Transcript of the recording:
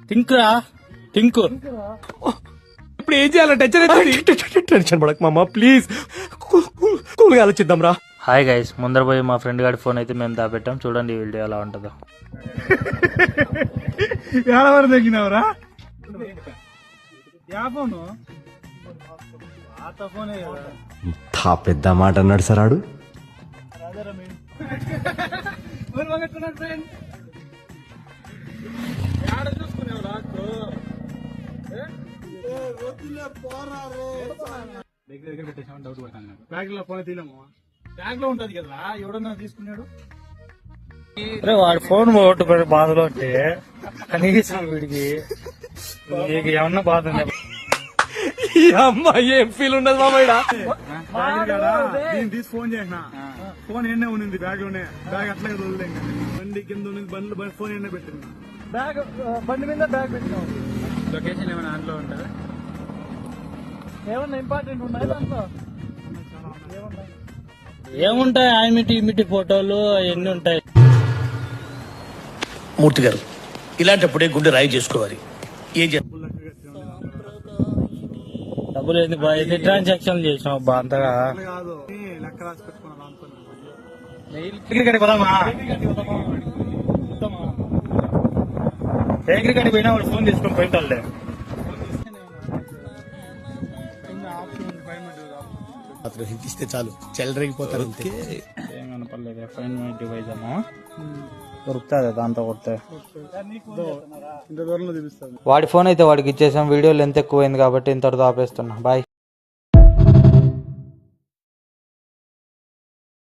థింక్రా think. ఇప్పుడు ఏం చేయాలి? టెన్షన్ పడక మామ, ప్లీజ్ కూల్గా ఆలోచిద్దాం రా. హాయ్ గైస్, ముందర పోయి మా ఫ్రెండ్ గారి ఫోన్ అయితే మేము దాపెట్టాం. చూడండి ఈ వీడియో ఎలా ఉంటుందో. ఎవరు తగ్గినవరా? పెద్ద మాట అన్నాడు సార్ ఆడు. దగ్గర పెట్టేసామని డౌట్ పడతాను. బ్యాగ్ లో ఫోన్ తీయలేము, బ్యాగ్ లో ఉంటది కదా, ఎవడన్నా తీసుకున్నాడు. వాడు ఫోన్ పోగొట్టుకునే బాధలో అంటే కనీసం వీడికి నీకు ఏమన్నా బాధ ఉంది? ఈ అమ్మాయి ఏం ఫీల్ ఉండదు మామ. దీన్ని తీసి ఫోన్ చేసిన, ఫోన్ ఎన్నే ఉండింది బ్యాగ్ లోనే. బ్యాగ్ అట్లాగే వదిలేం, బండి కింద ఉంది, బండ్లు ఫోన్ ఎన్నే పెట్టింది. బ్యాగ్ బండి మీద బ్యాగ్ పెట్టినాం. లొకేషన్ ఏమైనా దాంట్లో ఉంటుందా? ఏమన్నా ఇంపార్టెంట్ ఉన్నాయి దాంట్లో? ఏముంటాయి? ఇమిటి ఫోటోలు అవన్నీ ఉంటాయి. మూర్తి గారు, ఇలాంటప్పుడే గుండె రాయి చేసుకోవాలి. ఏం డబ్బులు ఏంది బా, ఎన్ని ట్రాన్సాక్షన్ చేసాం బా అంతగా? కాదు, లెక్క రాసి పెట్టుకున్నాను అనుకున్నాను. బేకరీ కాడికి పోయినా వాడు ఫోన్ తీసుకొని పోయింటాలే. ఇస్తే చాలు, చెల్లరగిపోతారు. ఏం కనపడలేదు. అపాయింట్మెంట్ డివైజ్ అమ్మా దొరుకుతుంది దాంతో కొడితే. ఇంత దూరంలో చూపిస్తాను. వాడి ఫోన్ అయితే వాడికి ఇచ్చేసాం. వీడియో లెంత్ ఎక్కువైంది కాబట్టి ఇంతటితో ఆపేస్తున్నా. బాయ్.